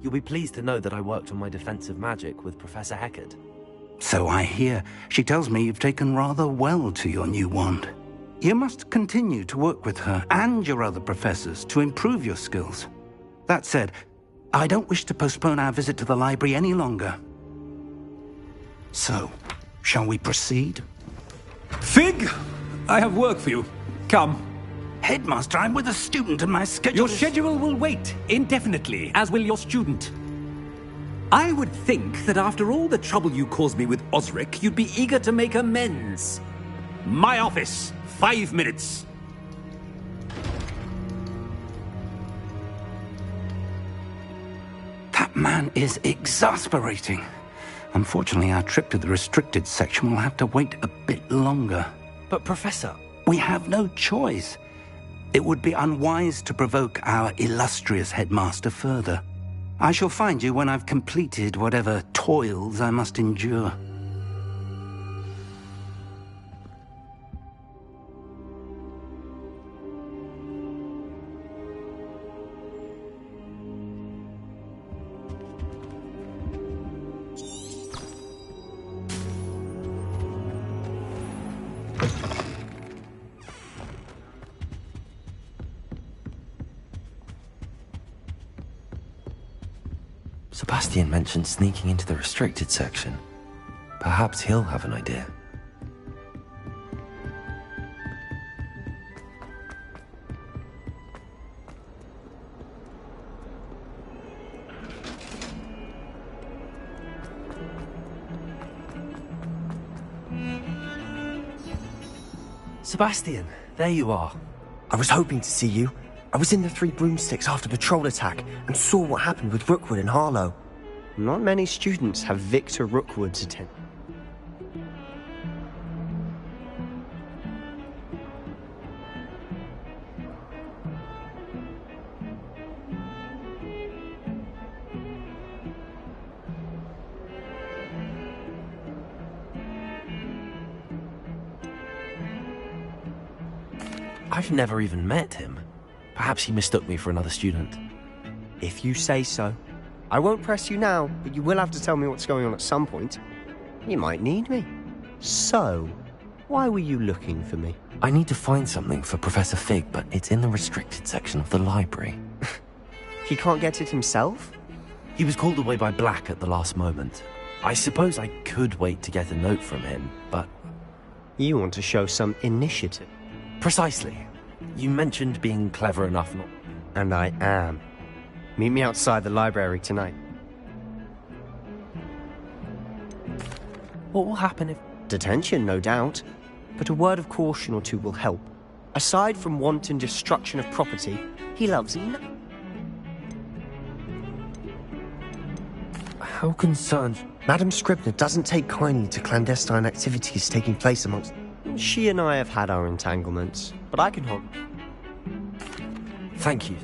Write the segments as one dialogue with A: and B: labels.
A: You'll be pleased to know that I worked on my defensive magic with Professor Heckard.
B: So I hear. She tells me you've taken rather well to your new wand. You must continue to work with her and your other professors to improve your skills. That said, I don't wish to postpone our visit to the library any longer. So, shall we proceed?
C: Fig! I have work for you. Come.
B: Headmaster, I'm with a student and my schedule
C: Your schedule will wait indefinitely, as will your student. I would think that after all the trouble you caused me with Osric, you'd be eager to make amends. My office. 5 minutes.
B: That man is exasperating. Unfortunately, our trip to the restricted section will have to wait a bit longer.
A: But Professor...
B: We have no choice. It would be unwise to provoke our illustrious headmaster further. I shall find you when I've completed whatever toils I must endure.
A: Sebastian mentioned sneaking into the restricted section. Perhaps he'll have an idea. Sebastian, there you are.
D: I was hoping to see you. I was in the Three Broomsticks after the troll attack and saw what happened with Rookwood and Harlow.
E: Not many students have Victor Rookwood's attention.
A: I've never even met him. Perhaps he mistook me for another student.
E: If you say so. I won't press you now, but you will have to tell me what's going on at some point. You might need me. So, why were you looking for me?
A: I need to find something for Professor Fig, but it's in the restricted section of the library.
E: He can't get it himself?
A: He was called away by Black at the last moment. I suppose I could wait to get a note from him, but...
E: You want to show some initiative.
A: Precisely. You mentioned being clever enough not...
E: And I am. Meet me outside the library tonight.
A: What will happen if...
E: Detention, no doubt. But a word of caution or two will help. Aside from wanton destruction of property, he loves no...
A: How concerned...
D: Madam Scribner doesn't take kindly to clandestine activities taking place amongst...
E: She and I have had our entanglements, but I can hold...
A: Thank you.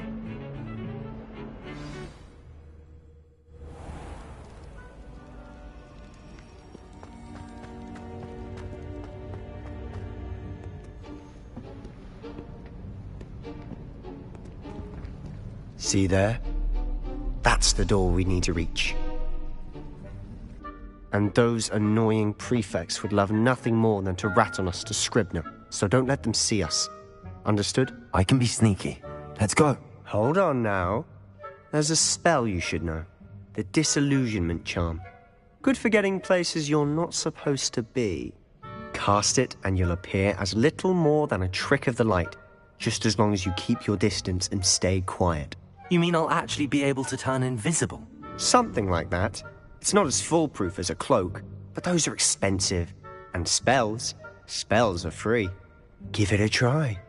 E: See there? That's the door we need to reach. And those annoying prefects would love nothing more than to rat on us to Scribner, so don't let them see us. Understood?
A: I can be sneaky. Let's go.
E: Hold on now. There's a spell you should know. The Disillusionment Charm. Good for getting places you're not supposed to be. Cast it and you'll appear as little more than a trick of the light, just as long as you keep your distance and stay quiet.
A: You mean I'll actually be able to turn invisible?
E: Something like that. It's not as foolproof as a cloak, but those are expensive. And spells are free. Give it a try.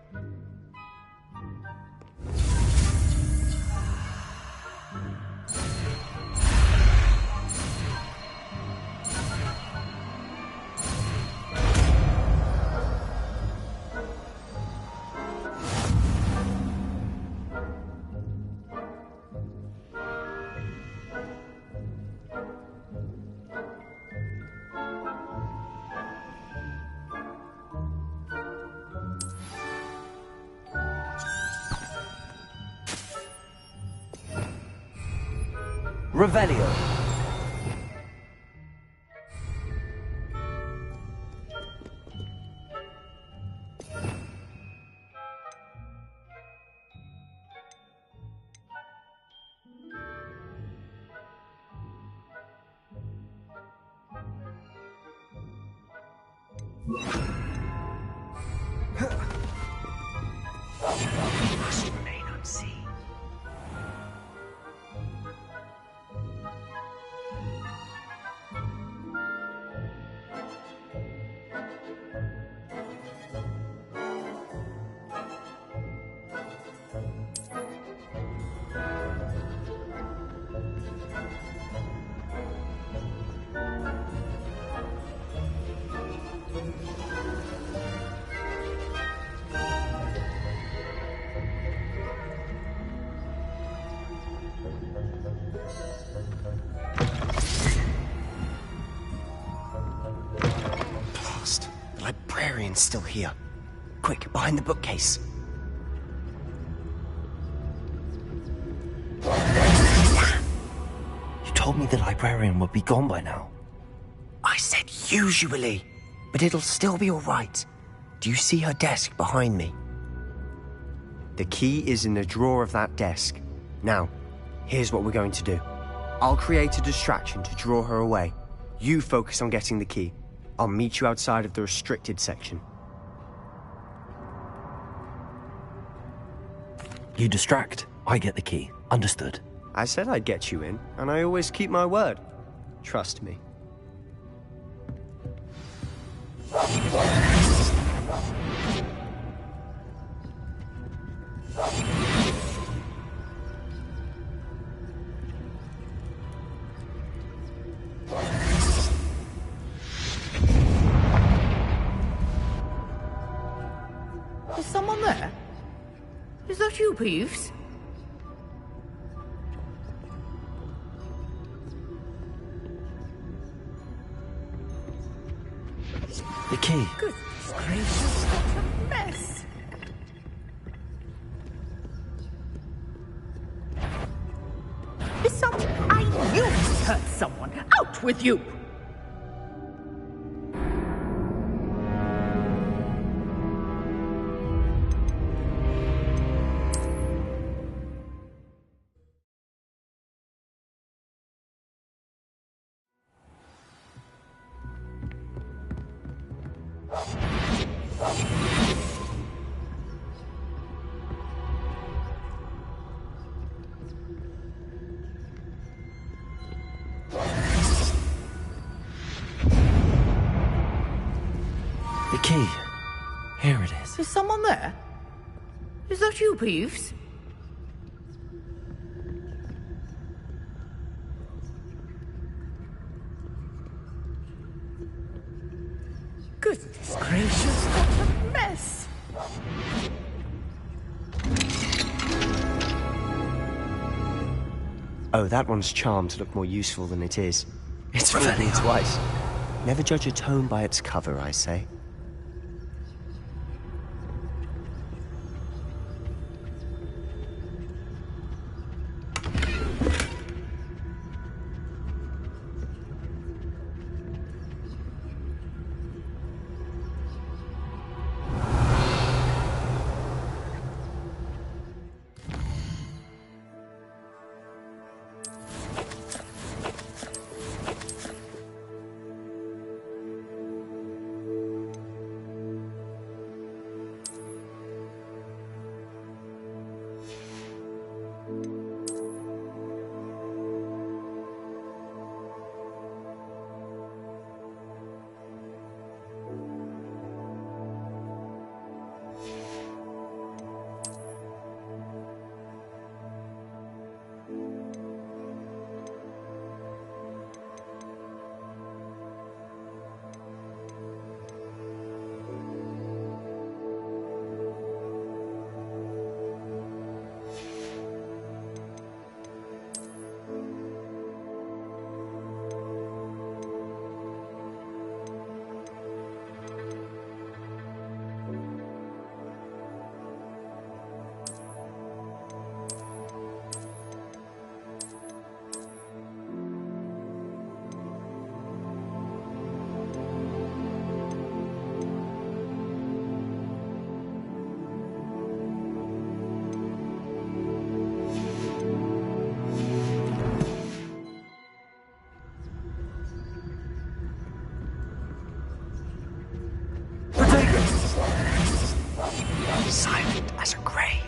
A: Revelio.
E: Must remain unseen.
D: Blast. The librarian's still here. Quick, behind the bookcase.
A: You told me the librarian would be gone by now.
D: I said usually, but it'll still be all right. Do you see her desk behind me?
E: The key is in the drawer of that desk. Now, here's what we're going to do. I'll create a distraction to draw her away. You focus on getting the key. I'll meet you outside of the restricted section.
A: You distract, I get the key. Understood.
E: I said I'd get you in, and I always keep my word. Trust me.
F: Is someone there? Is that you, Peeves?
A: The key.
F: Goodness gracious, what a mess. Is someone... I knew you hurt someone. Out with you!
A: The key. Here it is.
F: Is someone there? Is that you, Peeves? Goodness gracious, what a mess!
E: Oh, that one's charmed to look more useful than it is. It's fooled me twice. Never judge a tome by its cover, I say.
D: silent as a grave.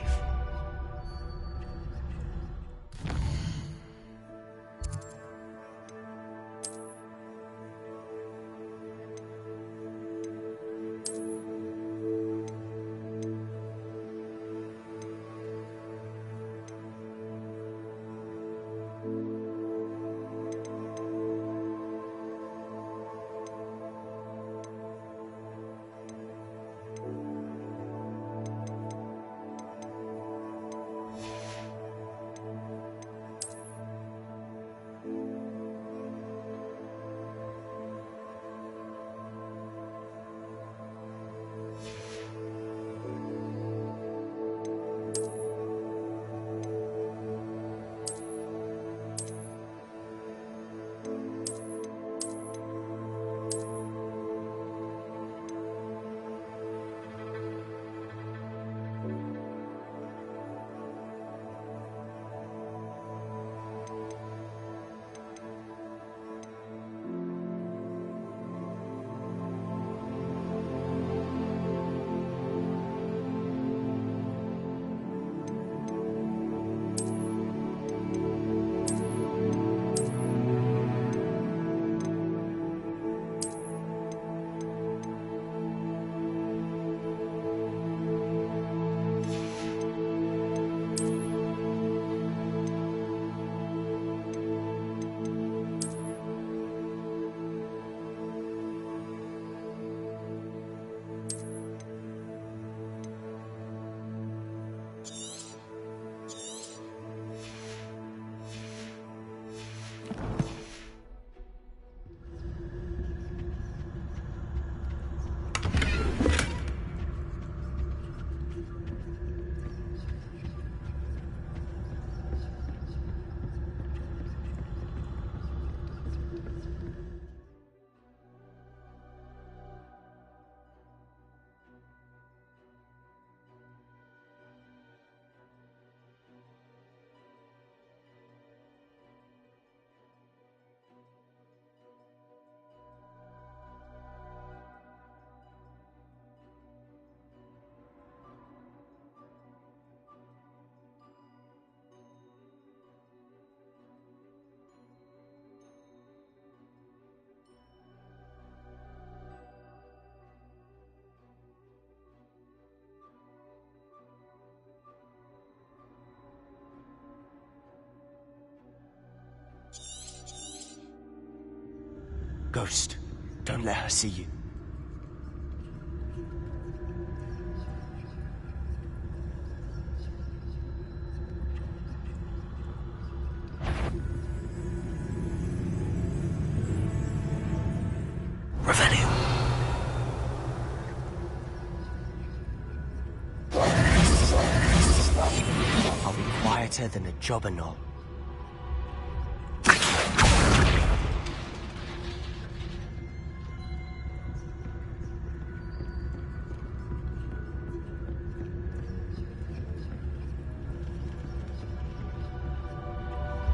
D: Ghost, don't let her see you. Revelio. I'll be quieter than a jobberknoll.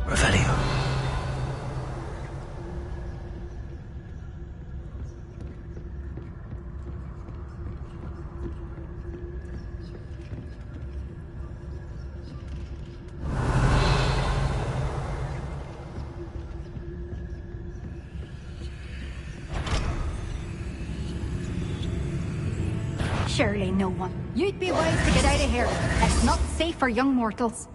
D: Revelio.
F: Surely no one. You'd be wise to get out of here. It's not safe for young mortals.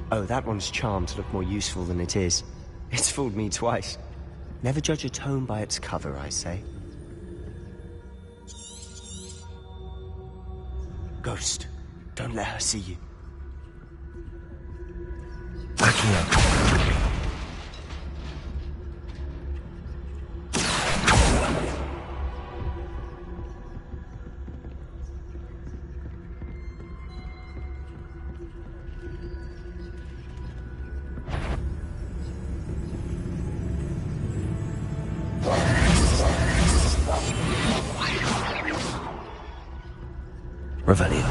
E: Oh, that one's charmed to look more useful than it is. It's fooled me twice. Never judge a tome by its cover, I say. Ghost, don't let her see you.
D: Back here.
A: Revelio.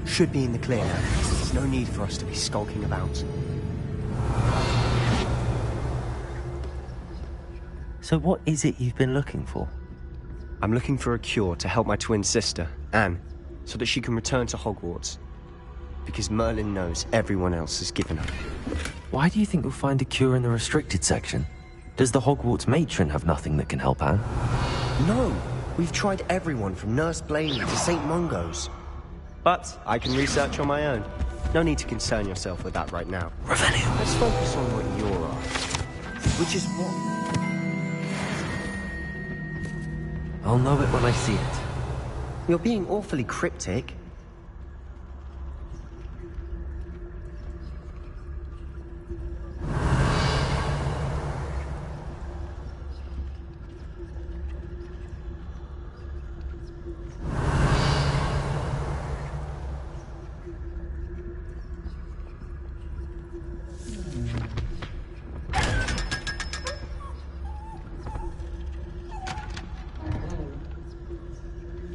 E: Should be in the clear now. There's no need for us to be skulking about.
A: So what is it you've been looking for?
E: I'm looking for a cure to help my twin sister, Anne, so that she can return to Hogwarts. Because Merlin knows everyone else has given up.
A: Why do you think you'll find a cure in the restricted section? Does the Hogwarts matron have nothing that can help Anne?
E: No! We've tried everyone from Nurse Blaney to St. Mungo's. But I can research on my own. No need to concern yourself with that right now.
A: Revelio.
E: Let's focus on what you're after. Which is what?
A: I'll know it when I see it.
E: You're being awfully cryptic.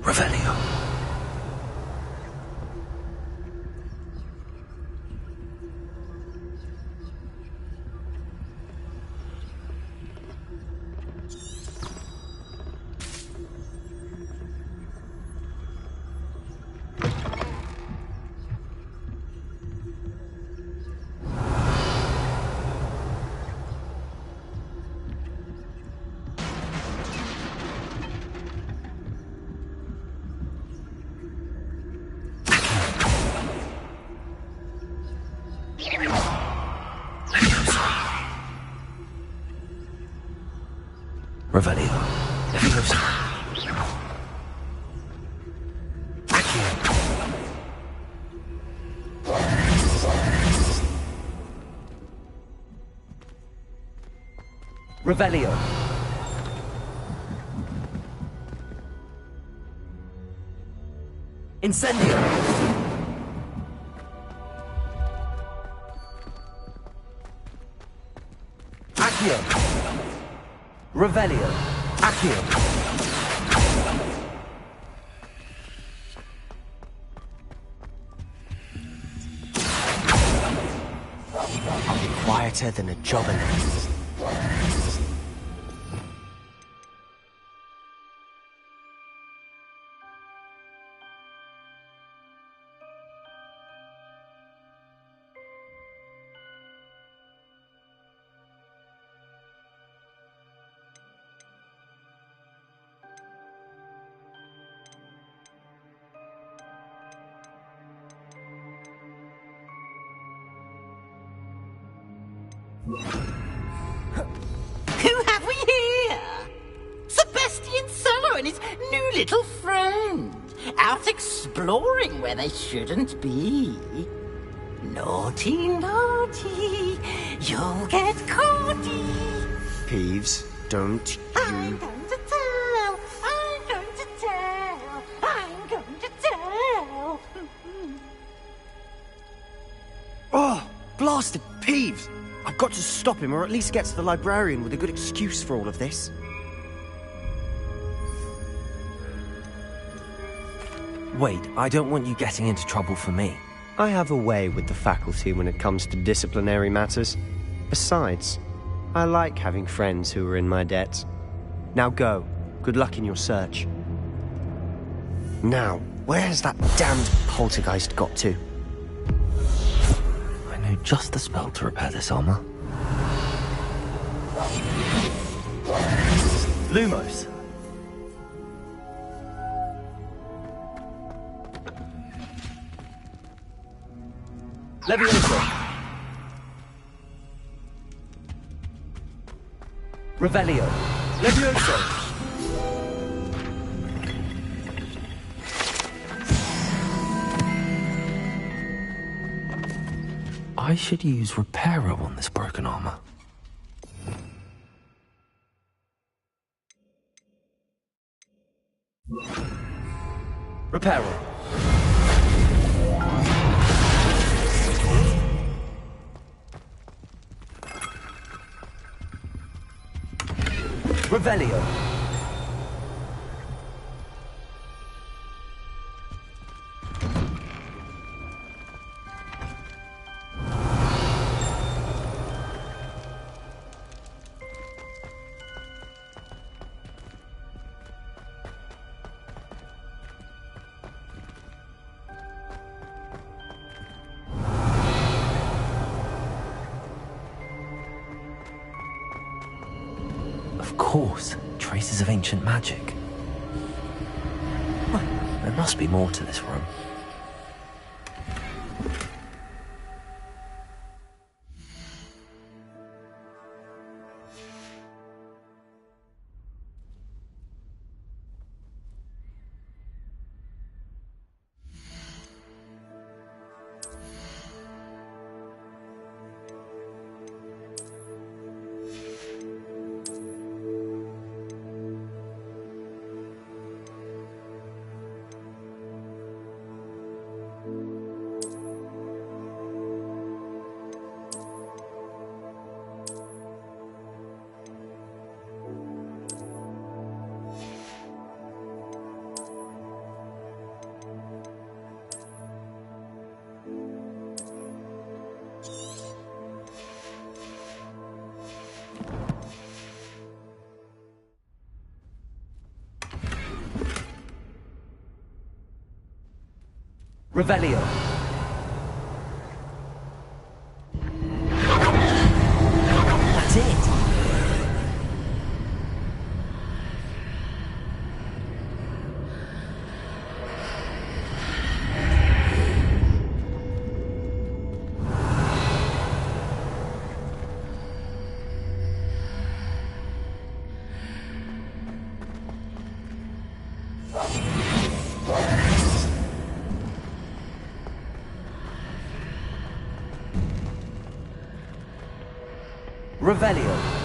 A: Revelio. Revelio. Leviosa. Back here. Revelio. Incendio. Accio. Revelio. Accio.
E: I'll be quieter than a jobbing.
F: Who have we here? Sebastian Cello and his new little friend. Out exploring where they shouldn't be. Naughty, naughty. You'll get caughty.
E: Peeves, don't
F: I'm
E: you...
F: going to tell. I'm going to tell. I'm going to tell.
E: Oh, blasted Peeves! I've got to stop him, or at least get to the librarian with a good excuse for all of this.
A: Wait, I don't want you getting into trouble for me.
E: I have a way with the faculty when it comes to disciplinary matters. Besides, I like having friends who are in my debt. Now go. Good luck in your search. Now, where's that damned poltergeist got to?
A: just the spell to repair this armor. Lumos. Levioso. Revelio. Levioso. I should use Reparo on this broken armor. Reparo. Revelio. Of course, traces of ancient magic. There must be more to this room. Revelio. That's it. Revelio.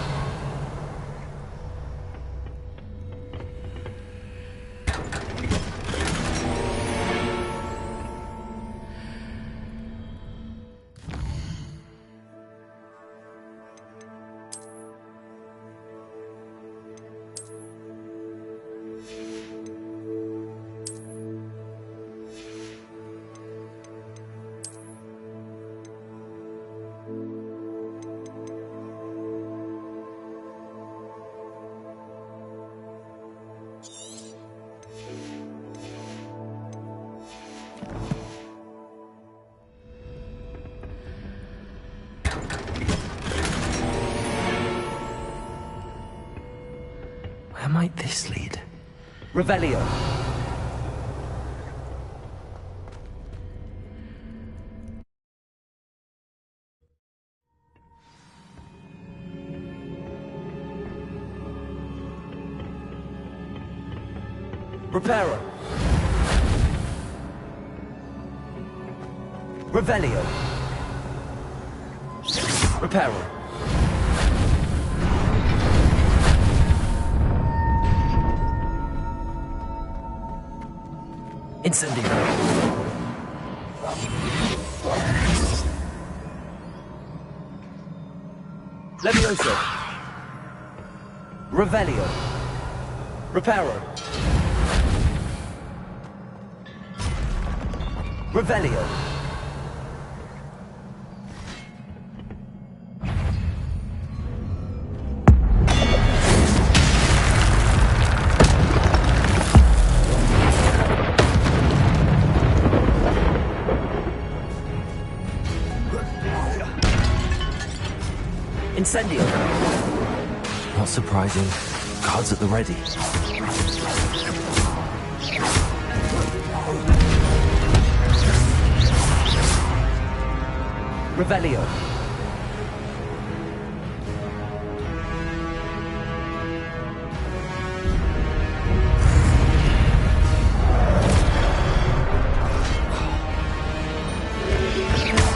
A: Where might this lead? Revelio. Reparo. Revelio. Reparo. Incendio. Levioso. Revelio. Reparo. Revelio.
E: Incendio!
A: Not surprising. Cards at the ready.
E: Revelio.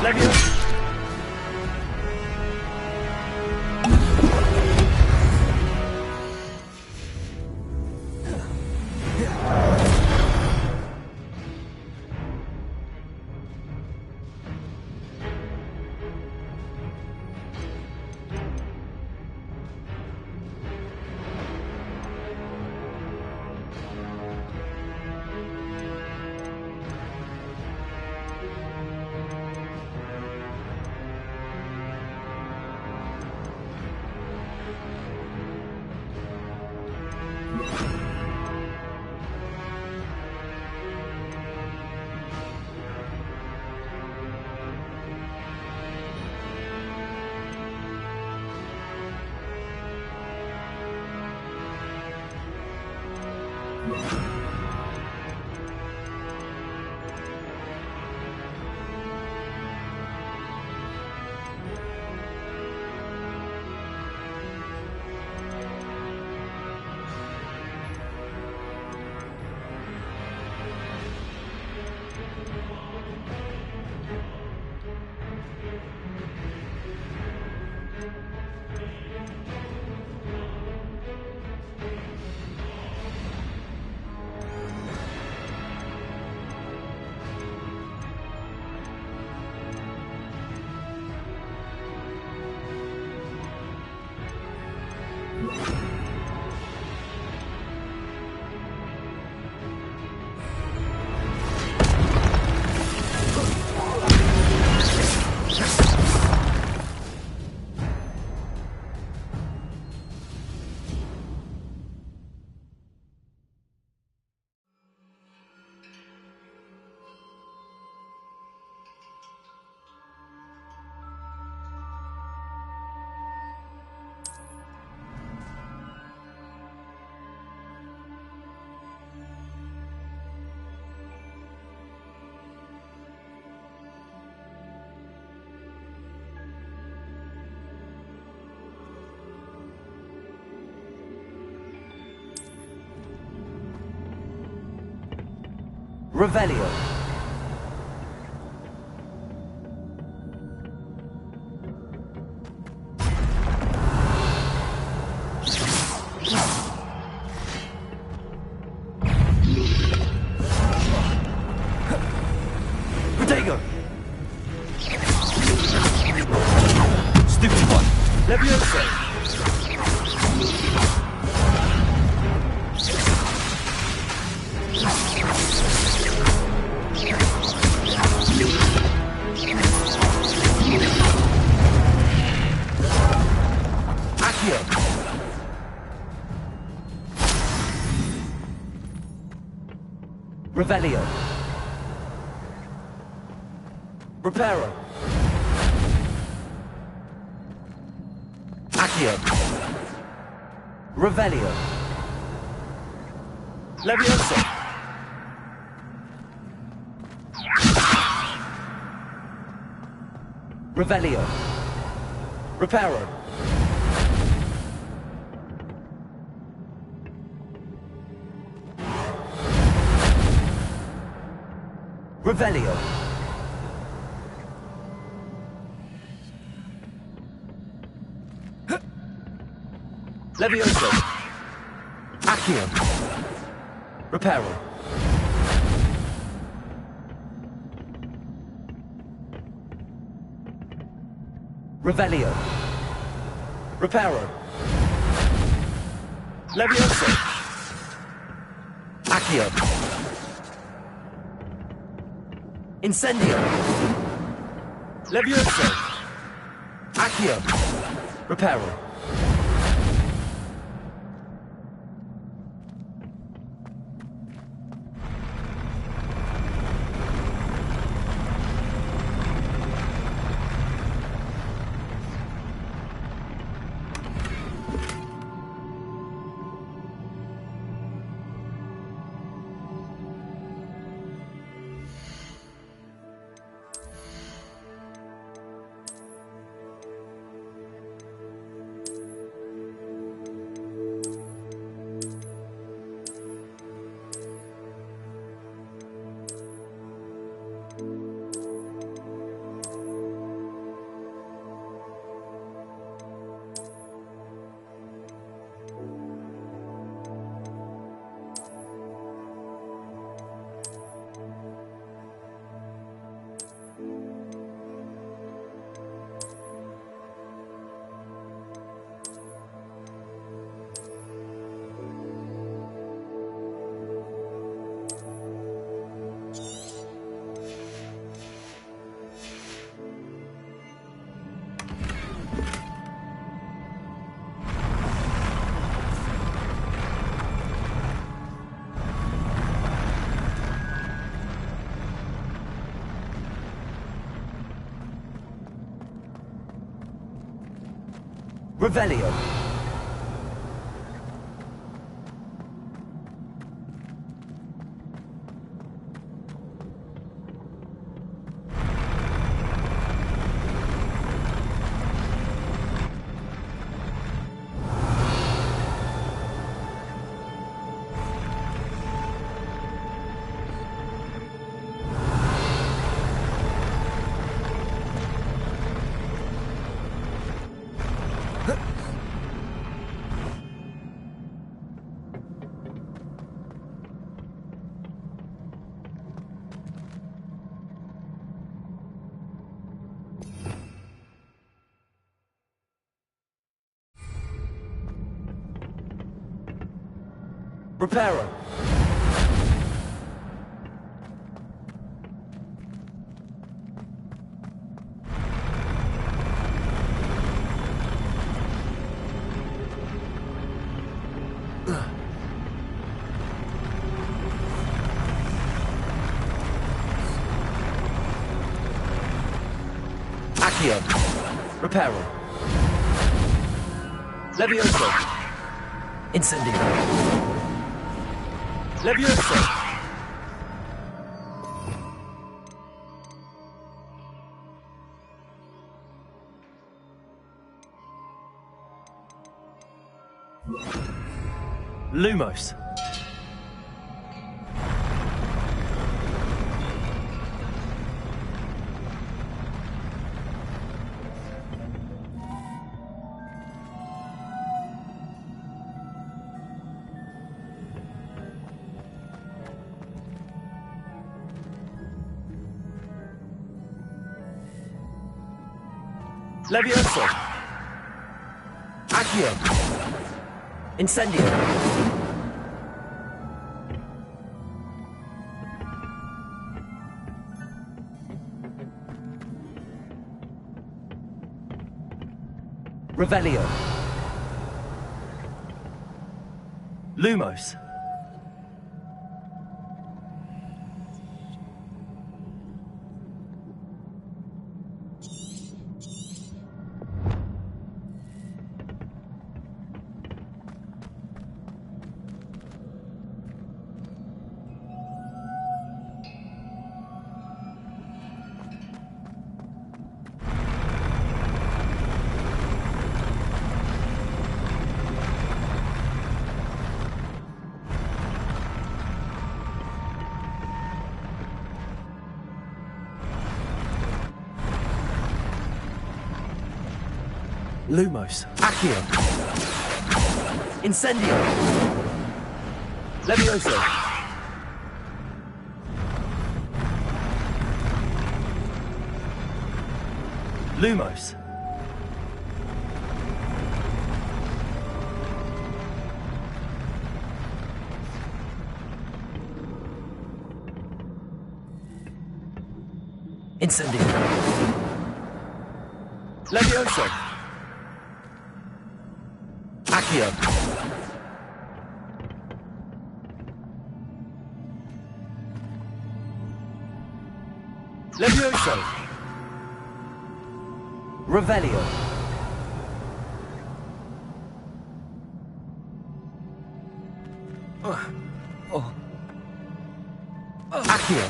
E: Levio. Revelio. Protego. Stupid one. Levioso. Revelio. Reparo. Accio. Revelio. Levioso. Revelio. Reparo. Revelio. Levioso. Accio. Reparo. Revelio. Reparo. Levioso. Accio. Incendio. Levioso. Accio. Reparo.
A: Revelio. Reparo. Accio. Reparo. Levioso. Incendio. Levioso! Lumos. Levioso! Accio! Incendio! Revelio! Lumos! Lumos. Accio. Incendio. Levioso. Lumos. Incendio. Levioso. Accio. Levioso. Revelio. Accio.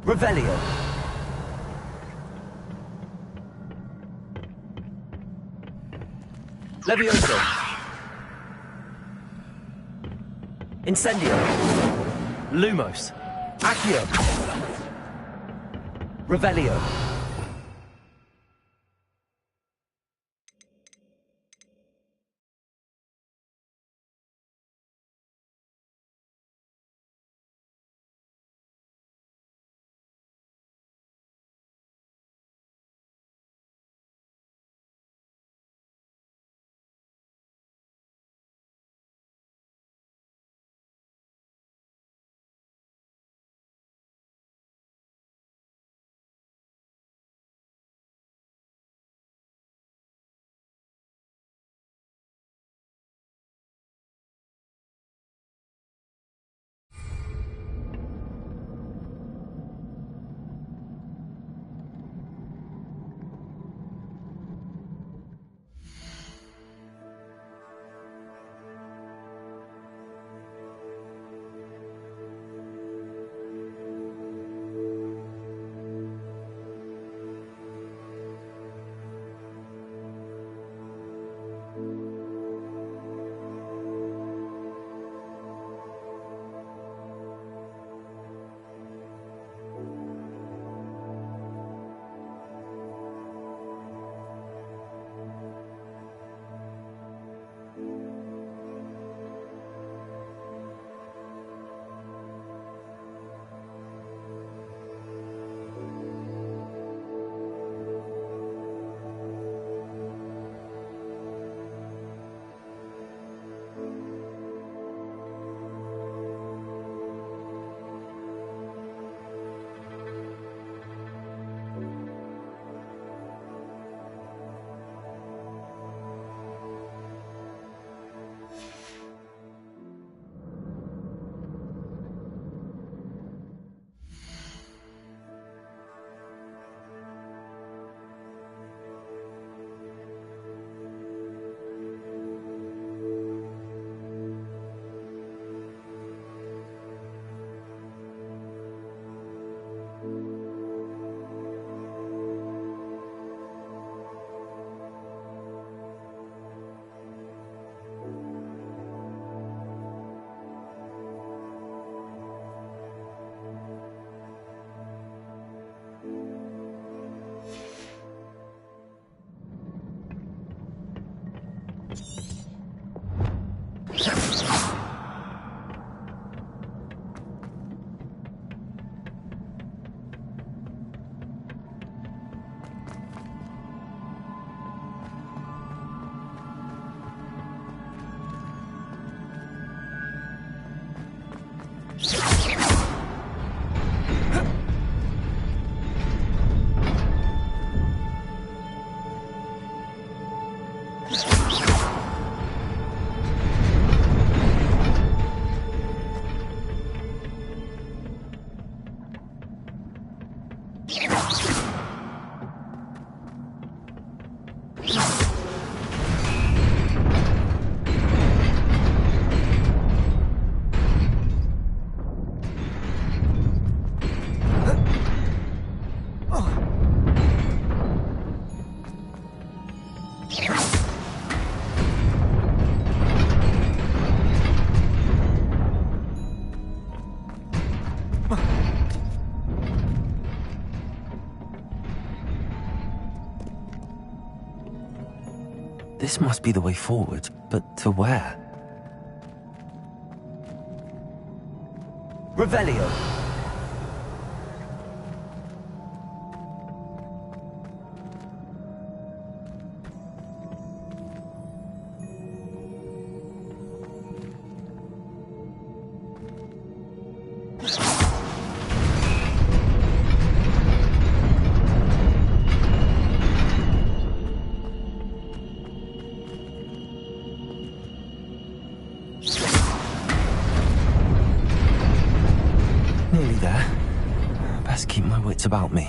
A: Revelio. Levioso. Incendio. Lumos. Accio. Revelio. This must be the way forward, but to where?
D: Revelio.
A: Nearly there. Best keep my wits about me.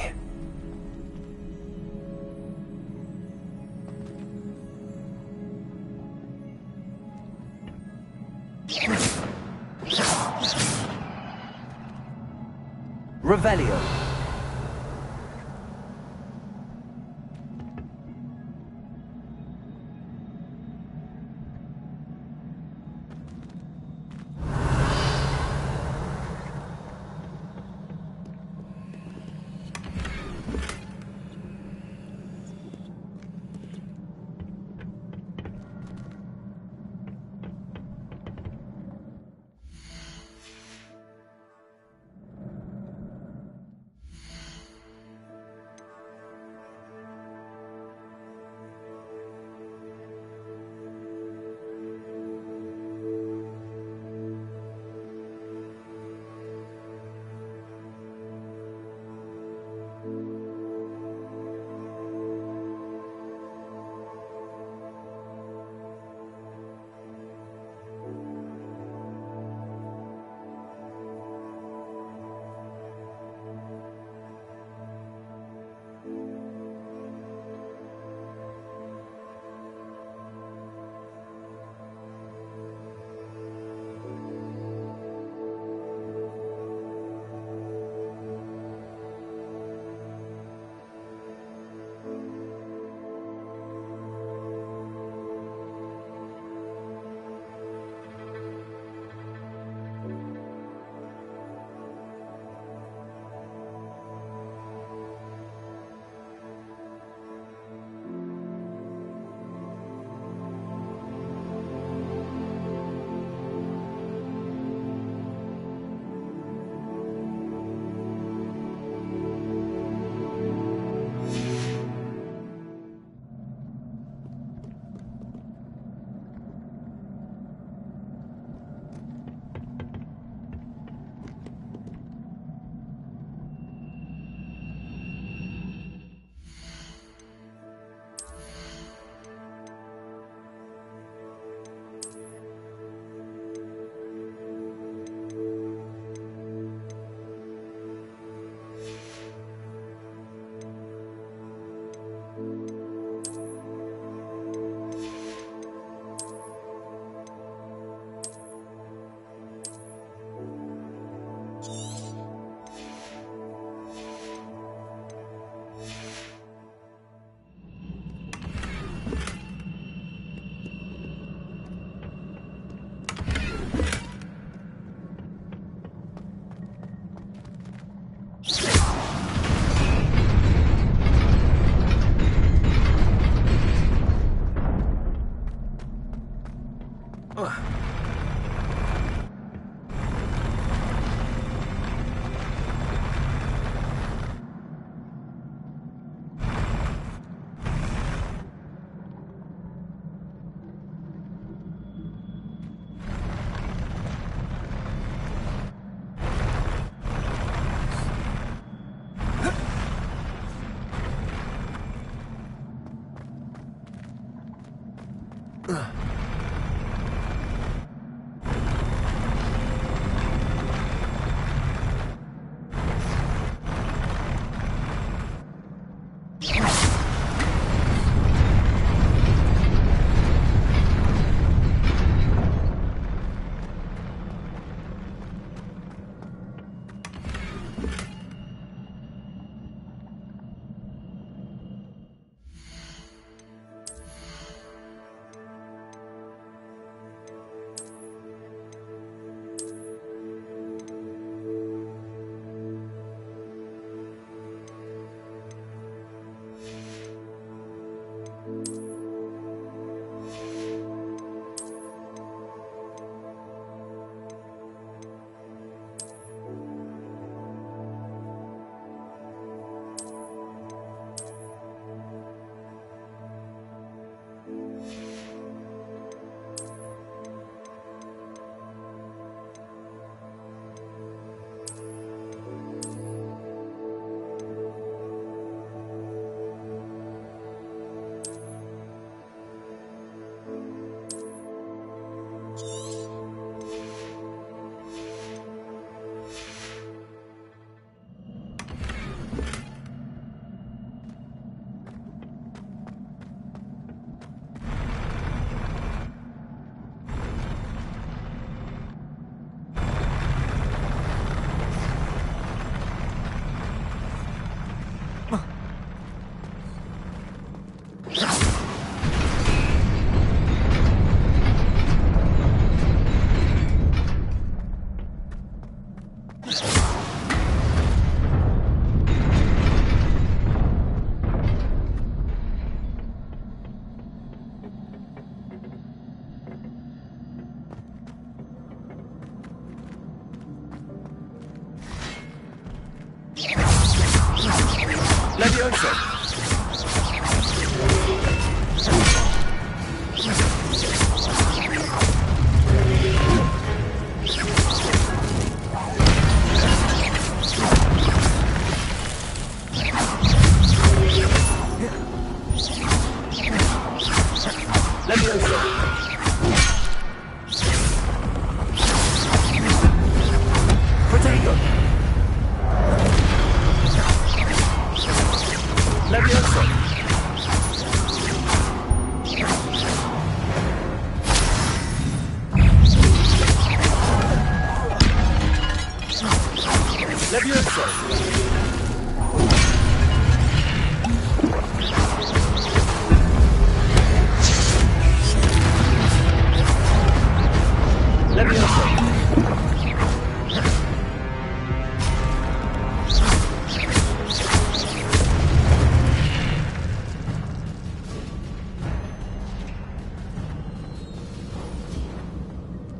D: Revelio.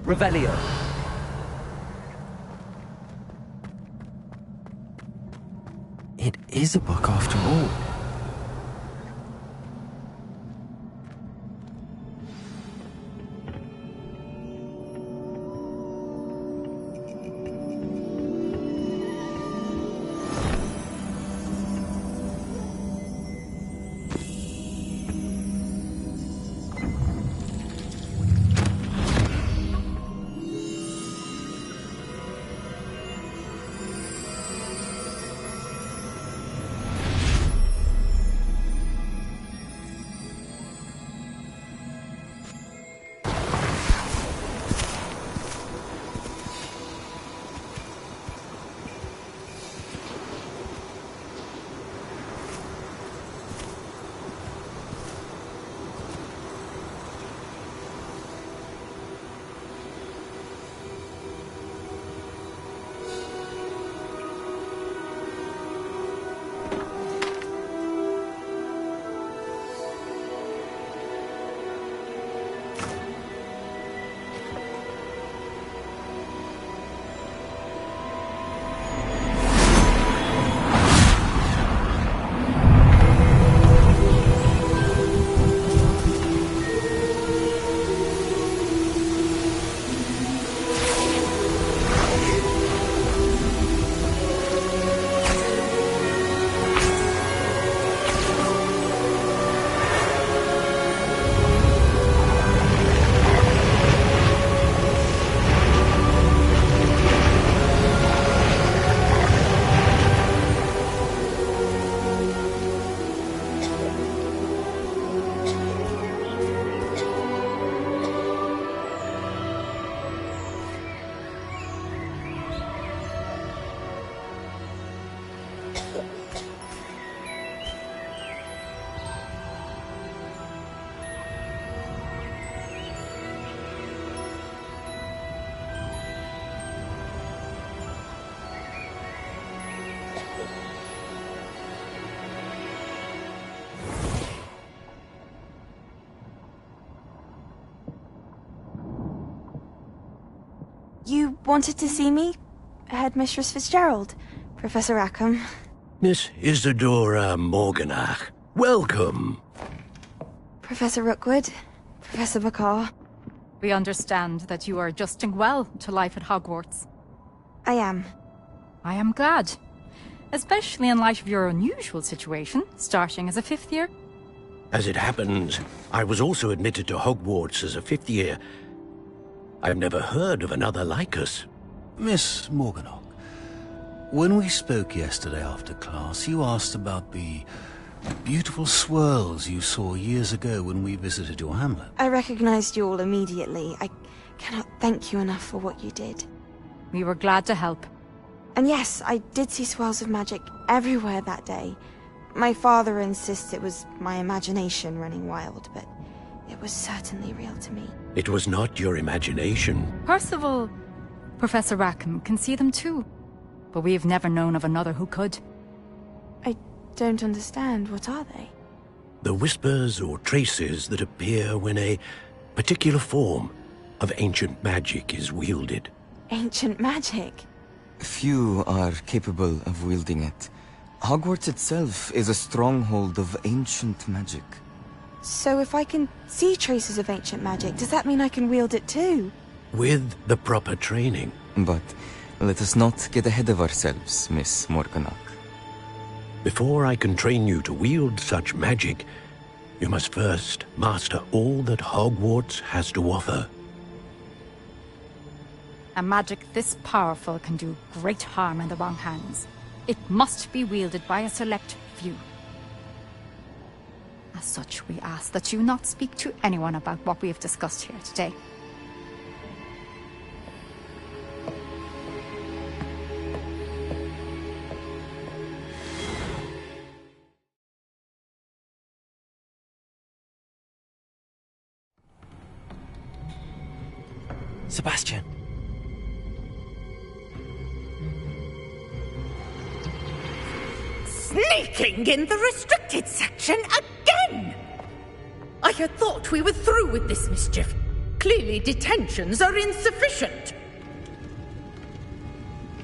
G: Revelio.
A: It is a book after all.
H: You wanted to see me? Headmistress Fitzgerald, Professor Rackham.
I: Miss Isadora Morganach, welcome.
H: Professor Rookwood, Professor Bakar.
J: We understand that you are adjusting well to life at Hogwarts.
H: I am.
J: I am glad. Especially in light of your unusual situation, starting as a 5th year.
I: As it happens, I was also admitted to Hogwarts as a 5th year. I've never heard of another like us.
K: Miss Morganach, when we spoke yesterday after class, you asked about the beautiful swirls you saw years ago when we visited your hamlet.
H: I recognized you all immediately. I cannot thank you enough for what you did.
J: We were glad to help.
H: And yes, I did see swirls of magic everywhere that day. My father insists it was my imagination running wild, but it was certainly real to me.
I: It was not your imagination.
J: Percival, Professor Rackham can see them too. But we've never known of another who could.
H: I don't understand. What are they?
I: The whispers or traces that appear when a particular form of ancient magic is wielded.
H: Ancient magic?
L: Few are capable of wielding it.
G: Hogwarts itself is a stronghold of ancient magic.
H: So if I can see traces of ancient magic, does that mean I can wield it too?
I: With the proper training.
G: But let us not get ahead of ourselves, Miss Morganach.
I: Before I can train you to wield such magic, you must first master all that Hogwarts has to offer.
J: A magic this powerful can do great harm in the wrong hands. It must be wielded by a select few. As such, we ask that you not speak to anyone about what we have discussed here today.
A: Sebastian.
F: Sneaking in the restricted section again! I had thought we were through with this mischief. Clearly detentions are insufficient.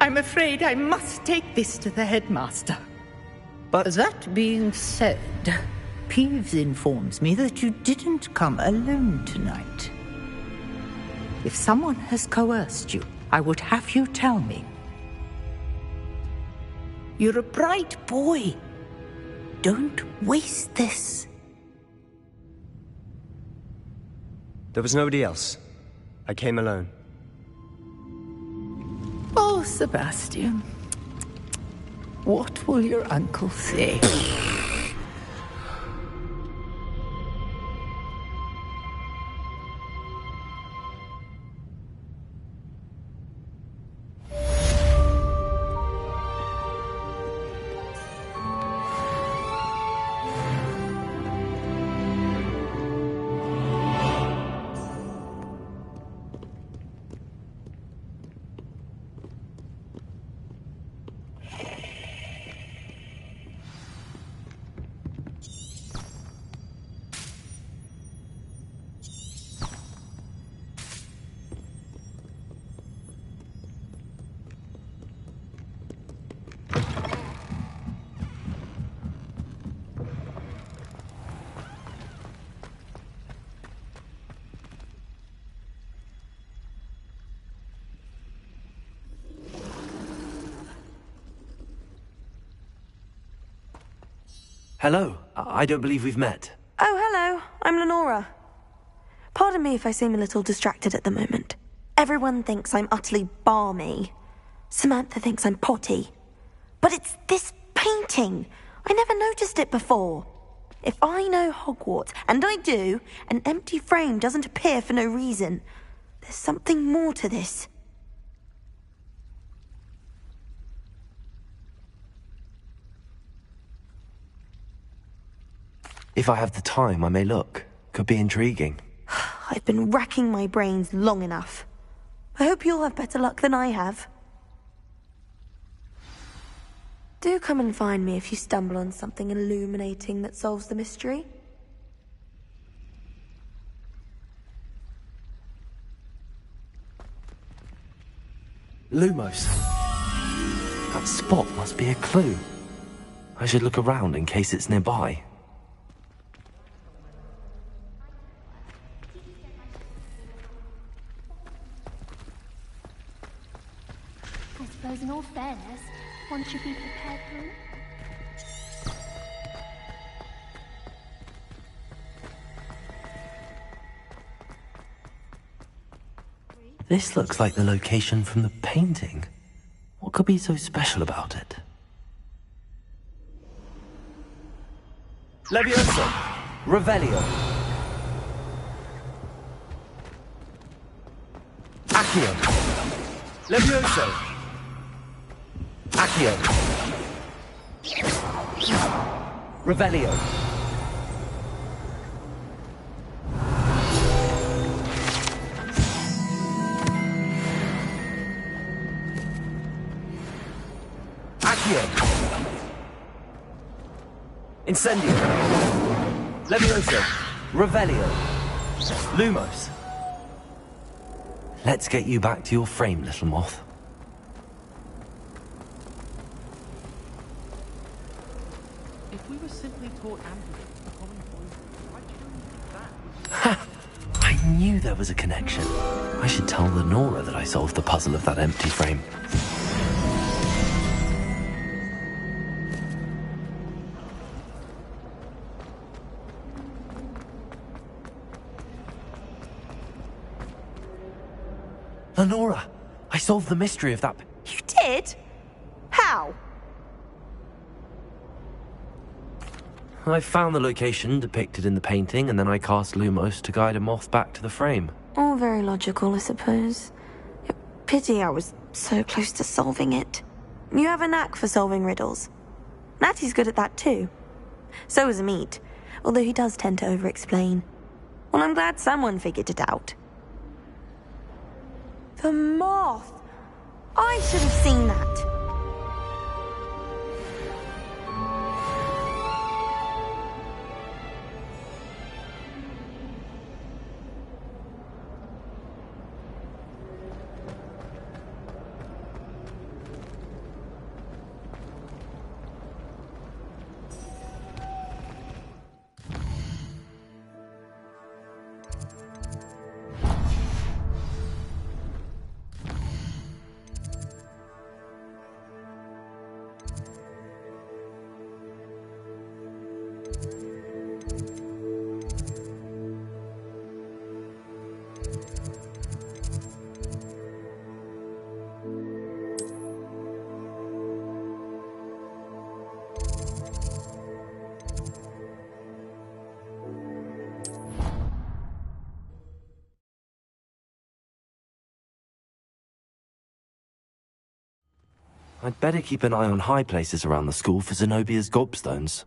F: I'm afraid I must take this to the headmaster.
L: But that being said, Peeves informs me that you didn't come alone tonight. If someone has coerced you, I would have you tell me. You're a bright boy. Don't waste this.
E: There was nobody else. I came alone.
L: Oh, Sebastian. What will your uncle say?
A: Hello. I don't believe we've met.
H: Oh, hello. I'm Lenora. Pardon me if I seem a little distracted at the moment. Everyone thinks I'm utterly balmy. Samantha thinks I'm potty. But it's this painting. I never noticed it before. If I know Hogwarts, and I do, an empty frame doesn't appear for no reason. There's something more to this.
A: If I have the time, I may look. Could be intriguing.
H: I've been racking my brains long enough. I hope you'll have better luck than I have. Do come and find me if you stumble on something illuminating that solves the mystery.
A: Lumos. That spot must be a clue. I should look around in case it's nearby.
M: I suppose in all fairness, one should be prepared for it.
A: This looks like the location from the painting. What could be so special about it? Levioso! Revelio! Accio! Levioso! Accio! Revelio! Accio! Incendio! Levioso! Revelio! Lumos! Let's get you back to your frame, little moth.
N: If we were simply taught amply the common poison, why choose that?
A: Ha! I knew there was a connection. I should tell Lenora that I solved the puzzle of that empty frame. Lenora, I solved the mystery of that.
H: You did? How?
A: I found the location depicted in the painting, and then I cast Lumos to guide a moth back to the frame.
H: All very logical, I suppose. Pity I was so close to solving it. You have a knack for solving riddles. Natty's good at that too. So is Amit, although he does tend to over-explain. Well, I'm glad someone figured it out. The moth! I should have seen that.
A: I'd better keep an eye on high places around the school for Zenobia's gobstones.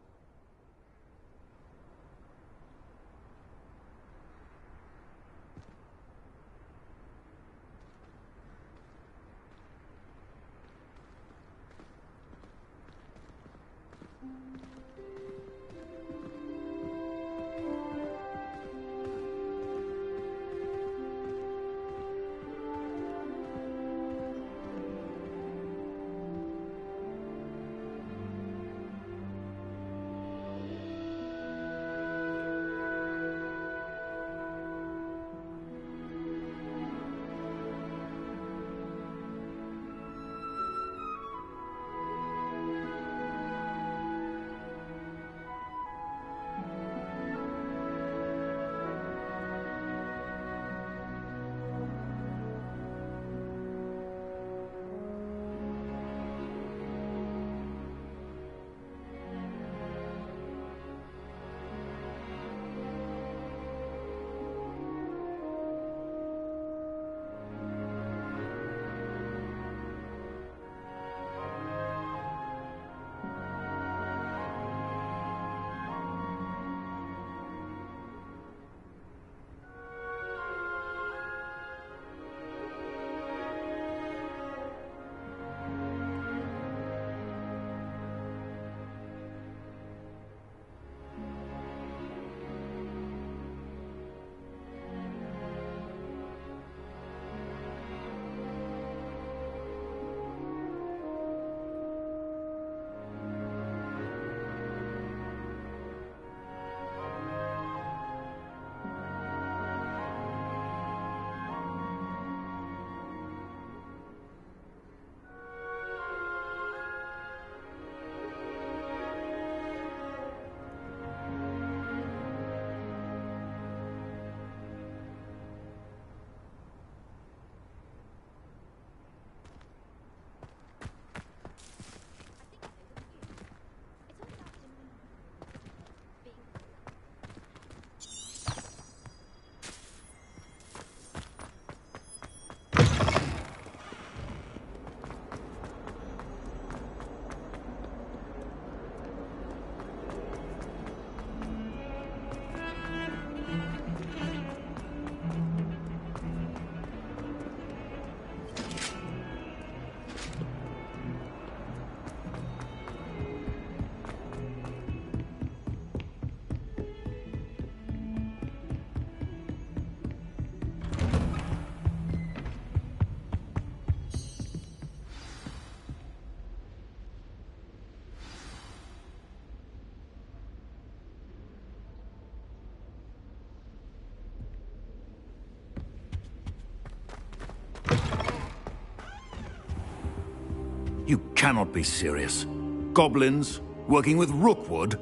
K: cannot be serious. Goblins working with Rookwood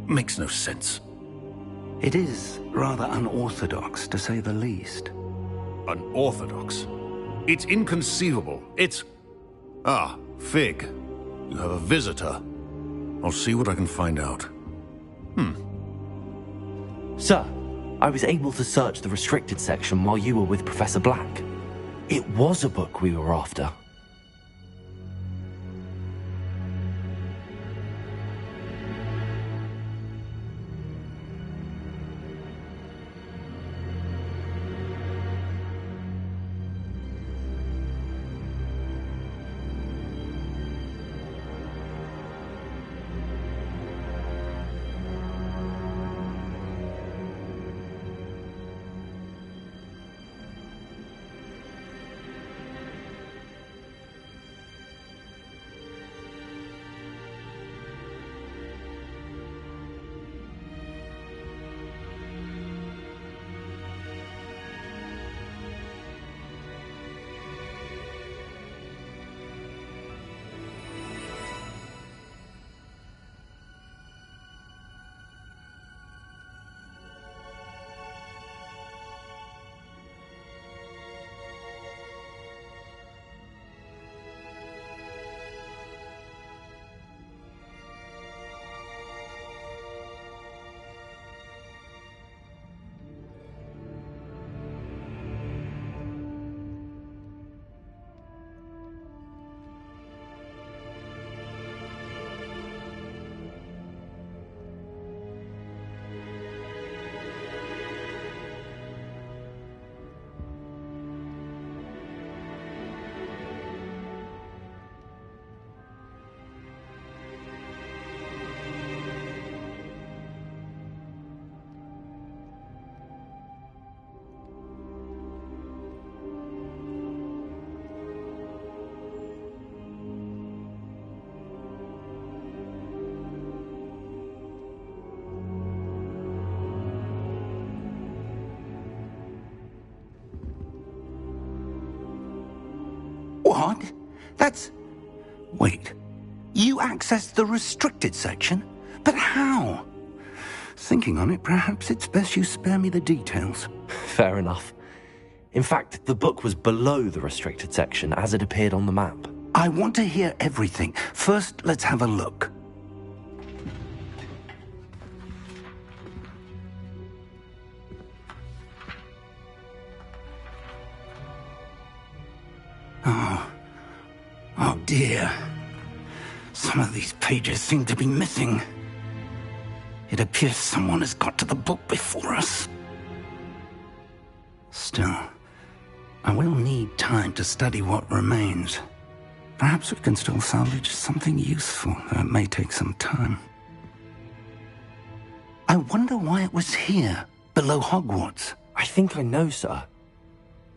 K: makes no sense.
B: It is rather unorthodox, to say the least.
K: Unorthodox? It's inconceivable. It's... Ah, Fig. You have a visitor. I'll see what I can find out.
A: Sir, I was able to search the restricted section while you were with Professor Black. It was a book we were after.
B: What? That's... Wait. You accessed the restricted section? But how? Thinking on it, perhaps it's best you spare me the details.
A: Fair enough. In fact, the book was below the restricted section as it appeared on the map.
B: I want to hear everything. First, let's have a look. Oh dear. Some of these pages seem to be missing. It appears someone has got to the book before us. Still, I will need time to study what remains. Perhaps we can still salvage something useful, though it may take some time. I wonder why it was here, below Hogwarts.
A: I think I know, sir.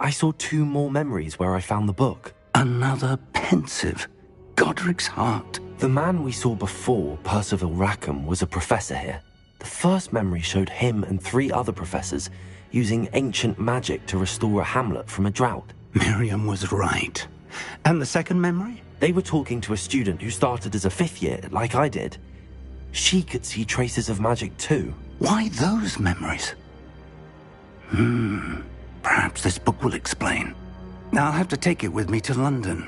A: I saw 2 more memories where I found the book.
B: Another pensive. Godric's heart.
A: The man we saw before, Percival Rackham, was a professor here. The first memory showed him and 3 other professors using ancient magic to restore a hamlet from a drought.
B: Miriam was right. And the second memory?
A: They were talking to a student who started as a 5th year, like I did. She could see traces of magic too.
B: Why those memories? Perhaps this book will explain. I'll have to take it with me to London.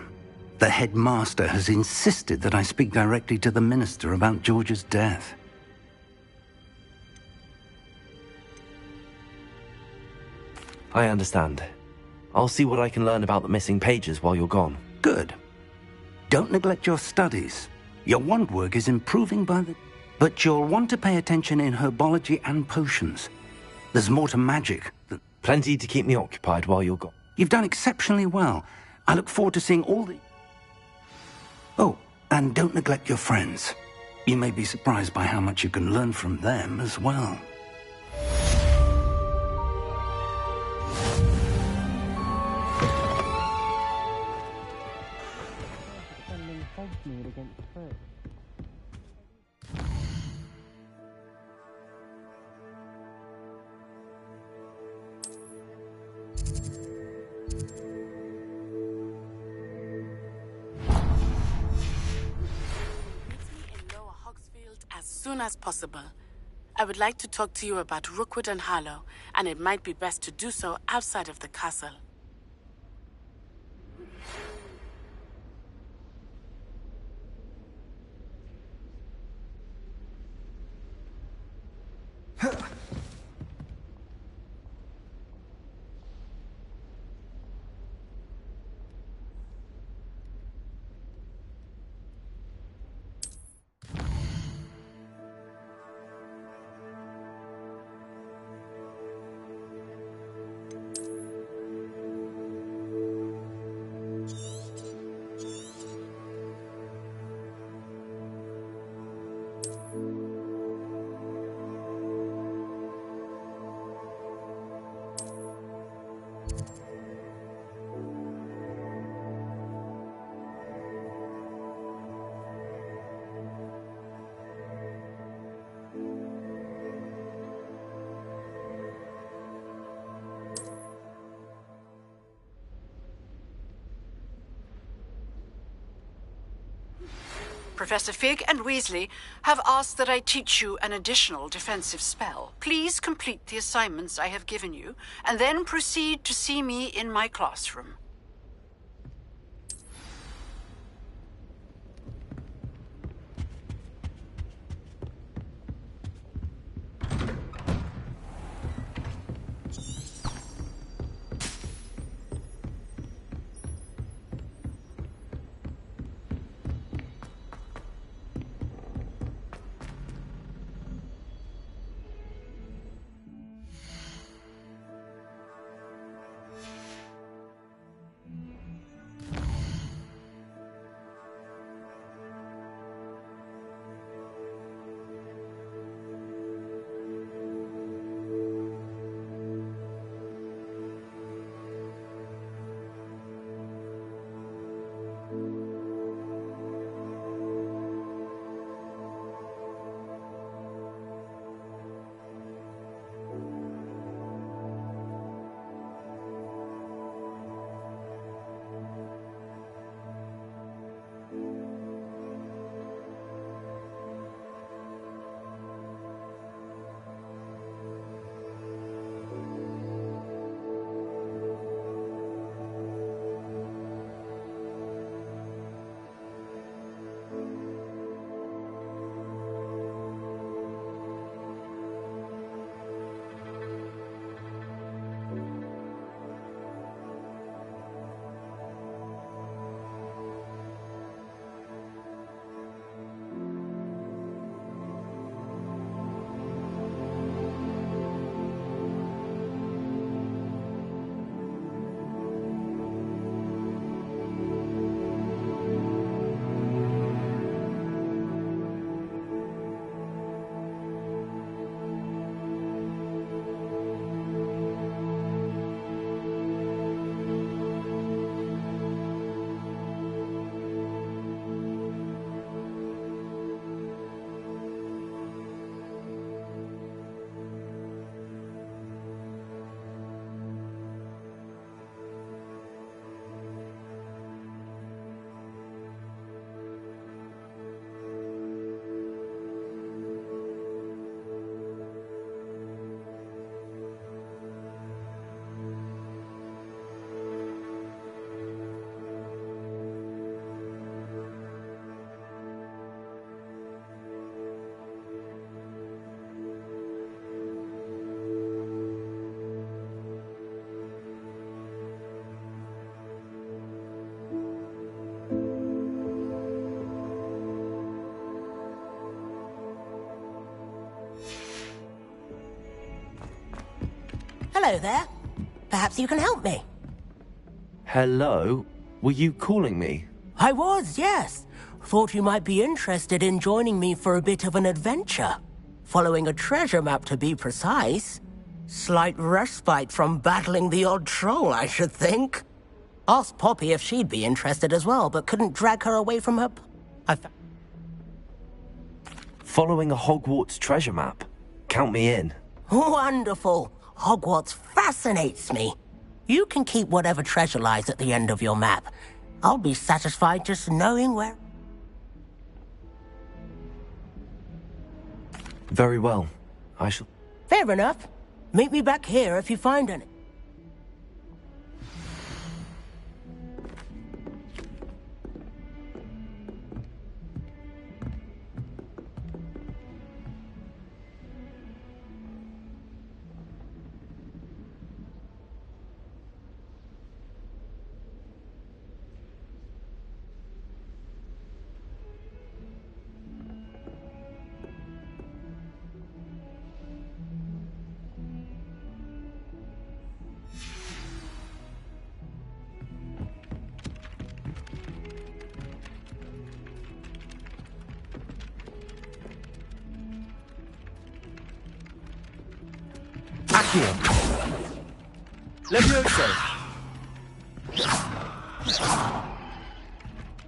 B: The headmaster has insisted that I speak directly to the minister about George's death.
A: I understand. I'll see what I can learn about the missing pages while you're gone.
B: Good. Don't neglect your studies. Your wand work is improving by the... But you'll want to pay attention in herbology and potions. There's more to magic.
A: Plenty to keep me occupied while you're gone.
B: You've done exceptionally well. I look forward to seeing all the... Oh, and don't neglect your friends. You may be surprised by how much you can learn from them as well.
O: soon as possible. I would like to talk to you about Rookwood and Harlow, and it might be best to do so outside of the castle.
P: Professor Fig and Weasley have asked that I teach you an additional defensive spell. Please complete the assignments I have given you, and then proceed to see me in my classroom.
Q: Hello there. Perhaps you can help me.
A: Hello? Were you calling me?
Q: I was, yes. Thought you might be interested in joining me for a bit of an adventure. Following a treasure map, to be precise. Slight respite from battling the odd troll, I should think. Asked Poppy if she'd be interested as well, but couldn't drag her away from her...
A: Following a Hogwarts treasure map? Count me in.
Q: Wonderful. Hogwarts fascinates me. You can keep whatever treasure lies at the end of your map. I'll be satisfied just knowing where...
A: Very well. I shall...
Q: Fair enough. Meet me back here if you find any.
D: Accio. Levioso.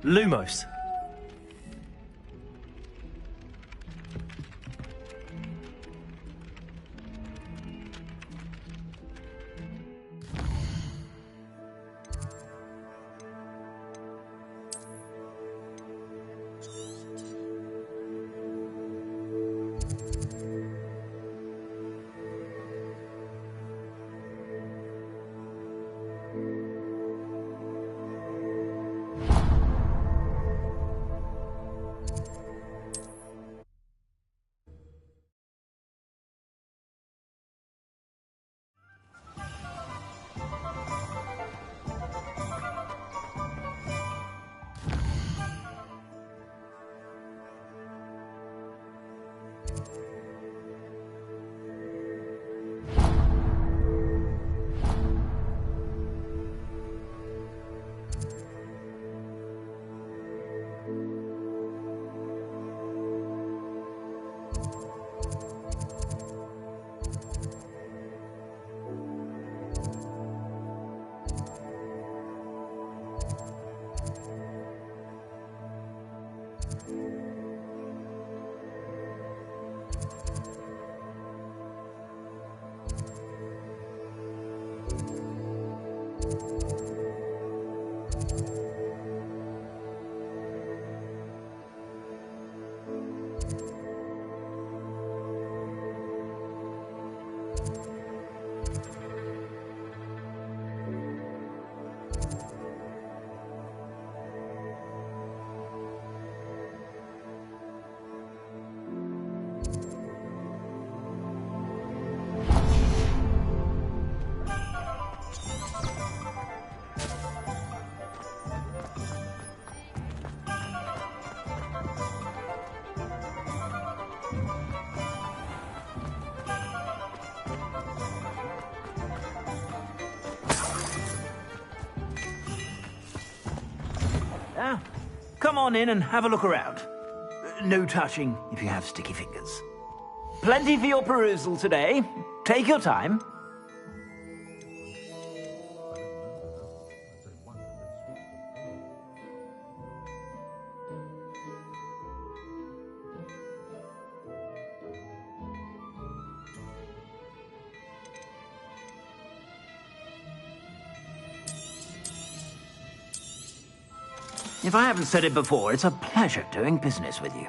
D: Lumos.
R: Now, come on in and have a look around. No touching if you have sticky fingers. Plenty for your perusal today. Take your time. If I haven't said it before, it's a pleasure doing business with you.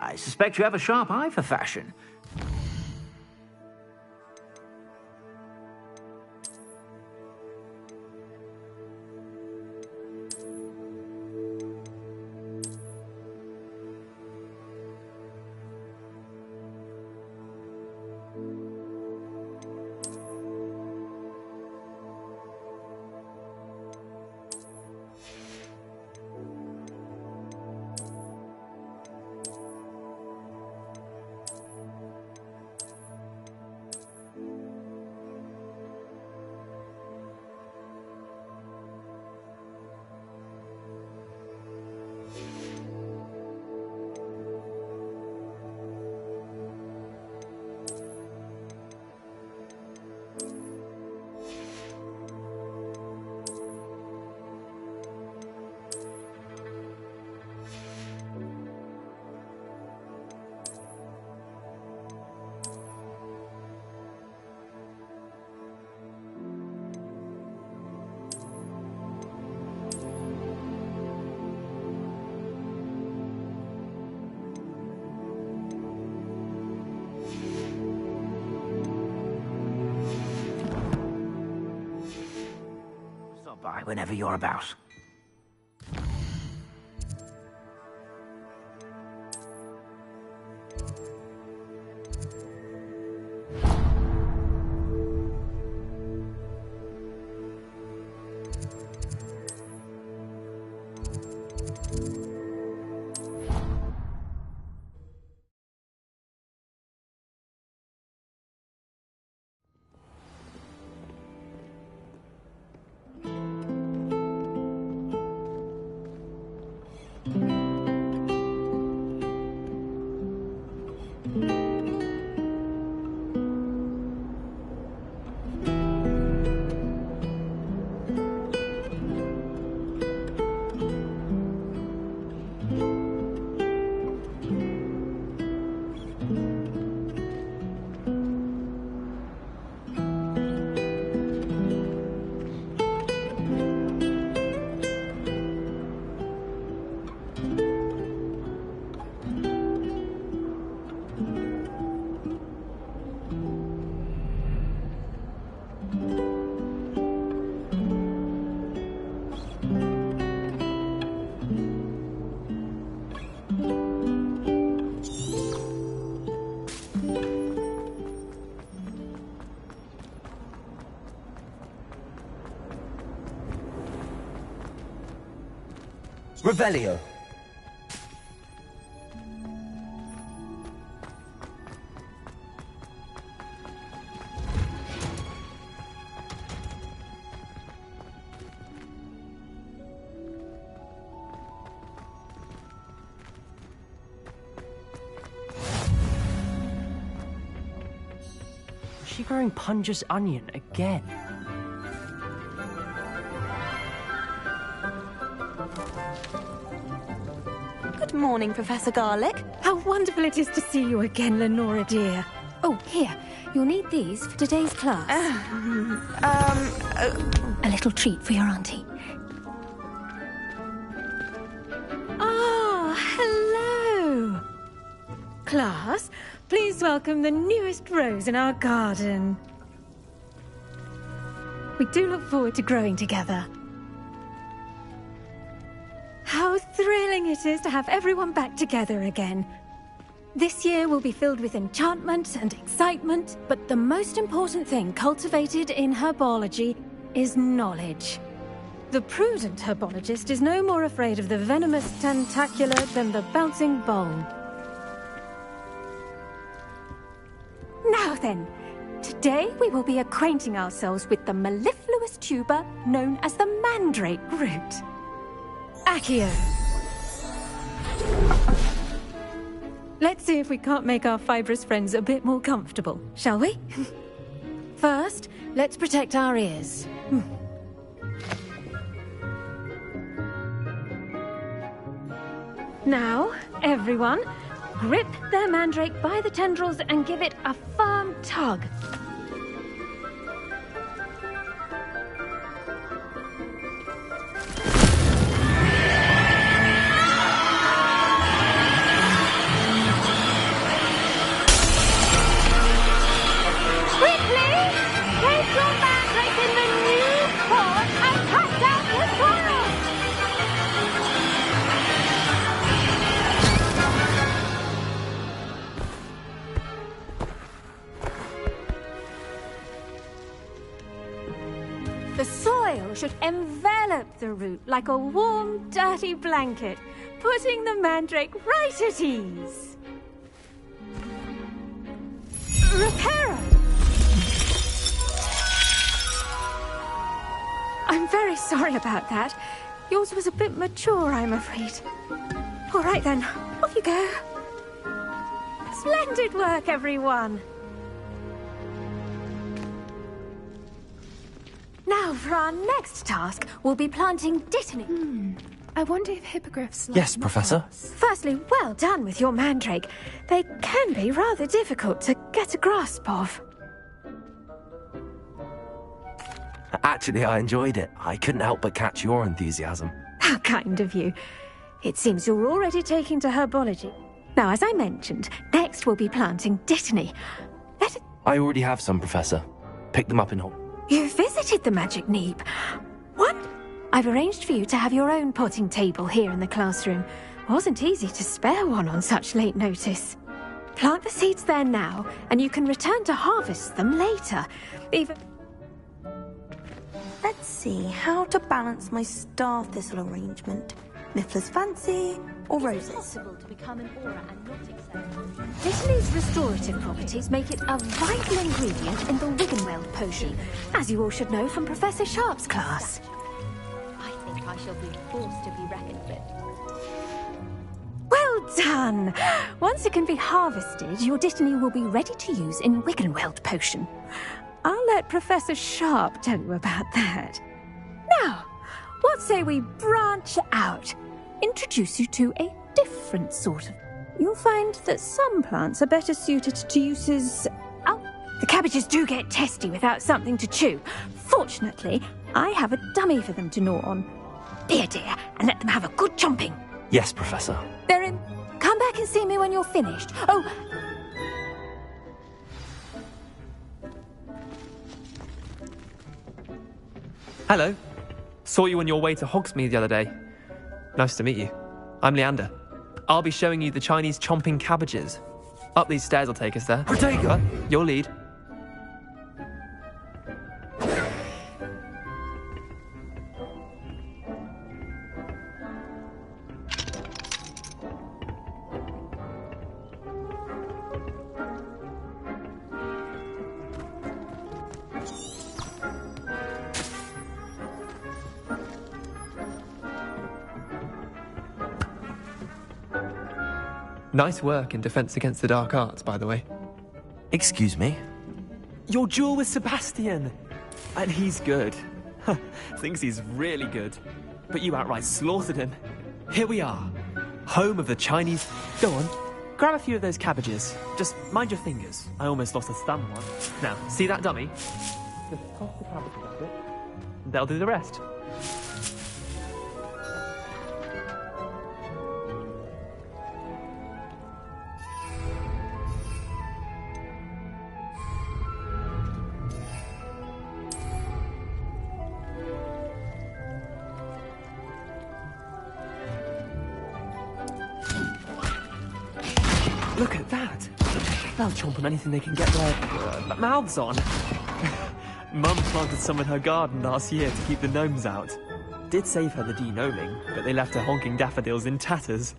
R: I suspect you have a sharp eye for fashion. By whenever you're about.
D: Revelio.
N: Is she growing Punja's onion again?
H: Good morning, Professor Garlic.
S: How wonderful it is to see you again, Lenora dear. Oh, here. You'll need these for today's class. A little treat for your auntie. Ah, hello. Class, please welcome the newest rose in our garden. We do look forward to growing together. How thrilling it is to have everyone back together again. This year will be filled with enchantment and excitement, but the most important thing cultivated in herbology is knowledge. The prudent herbologist is no more afraid of the venomous tentacula than the bouncing bowl. Now then, today we will be acquainting ourselves with the mellifluous tuber known as the mandrake root. Accio. Let's see if we can't make our fibrous friends a bit more comfortable, shall we? First, let's protect our ears. Now, everyone, grip their mandrake by the tendrils and give it a firm tug. The soil should envelop the root like a warm, dirty blanket, putting the mandrake right at ease. Reparo! I'm very sorry about that. Yours was a bit mature, I'm afraid. All right then, off you go. Splendid work, everyone. Now, for our next task, we'll be planting dittany.
T: I wonder if hippogriffs like
A: Yes, Professor.
S: Firstly, well done with your mandrake. They can be rather difficult to get a grasp of.
A: Actually, I enjoyed it. I couldn't help but catch your enthusiasm.
S: How kind of you. It seems you're already taking to herbology. Now, as I mentioned, next we'll be planting dittany.
A: I already have some, Professor. Pick them up in Hogwarts.
S: You visited the Magic Neep. What? I've arranged for you to have your own potting table here in the classroom. Wasn't easy to spare one on such late notice. Plant the seeds there now, and you can return to harvest them later.
H: Let's see how to balance my star thistle arrangement. Miffler's fancy or roses?
M: Possible to become an aura and not accept.
S: Dittany's restorative properties make it a vital ingredient in the Wiggenweld potion, as you all should know from Professor Sharp's class.
M: I think I shall be forced to be reckoned with.
S: Well done! Once it can be harvested, your dittany will be ready to use in Wiggenweld potion. I'll let Professor Sharp tell you about that. Now, what say we branch out? Introduce you to a different sort of... You'll find that some plants are better suited to uses... Oh, the cabbages do get testy without something to chew. Fortunately, I have a dummy for them to gnaw on. Be a dear, and let them have a good chomping.
A: Yes, Professor.
S: They're in. Come back and see me when you're finished. Oh...
U: Hello. Saw you on your way to Hogsmeade the other day. Nice to meet you. I'm Leander. I'll be showing you the Chinese chomping cabbages. Up these stairs will take us there.
A: Protego!
U: Your lead. Nice work in Defense Against the Dark Arts, by the way.
A: Excuse me?
U: Your duel with Sebastian! And he's good. Thinks he's really good. But you outright slaughtered him. Here we are. Home of the Chinese... Go on. Grab a few of those cabbages. Just mind your fingers. I almost lost a thumb once. Now, see that dummy? Just toss the cabbages at it. They'll do the rest. Look at that! They'll chomp on anything they can get their mouths on. Mum planted some in her garden last year to keep the gnomes out. Did save her the de-gnoming, but they left her honking daffodils in tatters.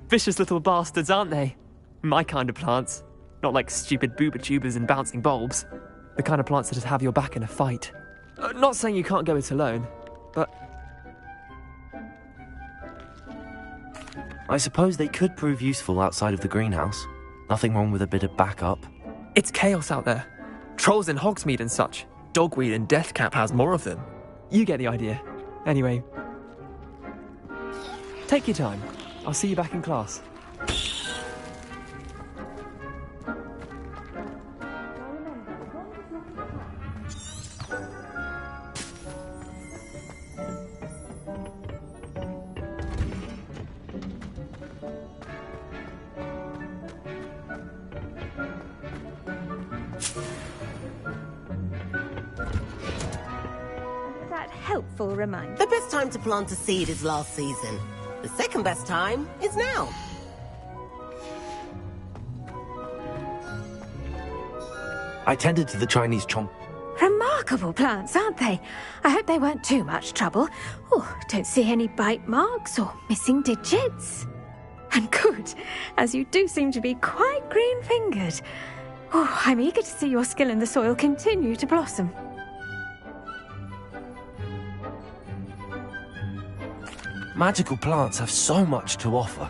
U: Vicious little bastards, aren't they? My kind of plants. Not like stupid booba tubers and bouncing bulbs. The kind of plants that just have your back in a fight. Not saying you can't go it alone, but...
A: I suppose they could prove useful outside of the greenhouse. Nothing wrong with a bit of backup.
U: It's chaos out there. Trolls in Hogsmeade and such. Dogweed and Deathcap has more of them. You get the idea. Anyway, take your time. I'll see you back in class.
S: Helpful reminder.
V: The best time to plant a seed is last season. The second best time is now.
A: I tended to the Chinese chomp.
S: Remarkable. remarkable plants, aren't they? I hope they weren't too much trouble. Oh, don't see any bite marks or missing digits. And good, as you do seem to be quite green-fingered. Oh, I'm eager to see your skill in the soil continue to blossom.
A: Magical plants have so much to offer.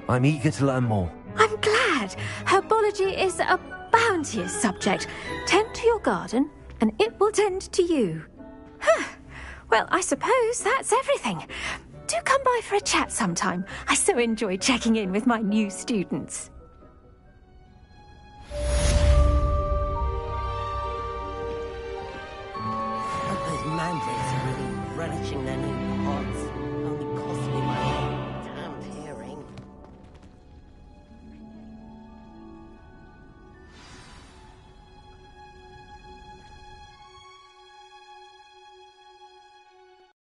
A: I'm eager to learn more.
S: I'm glad. Herbology is a bounteous subject. Tend to your garden, and it will tend to you. Well, I suppose that's everything. Do come by for a chat sometime. I so enjoy checking in with my new students.
V: Those mandrakes are really relishing their new pods.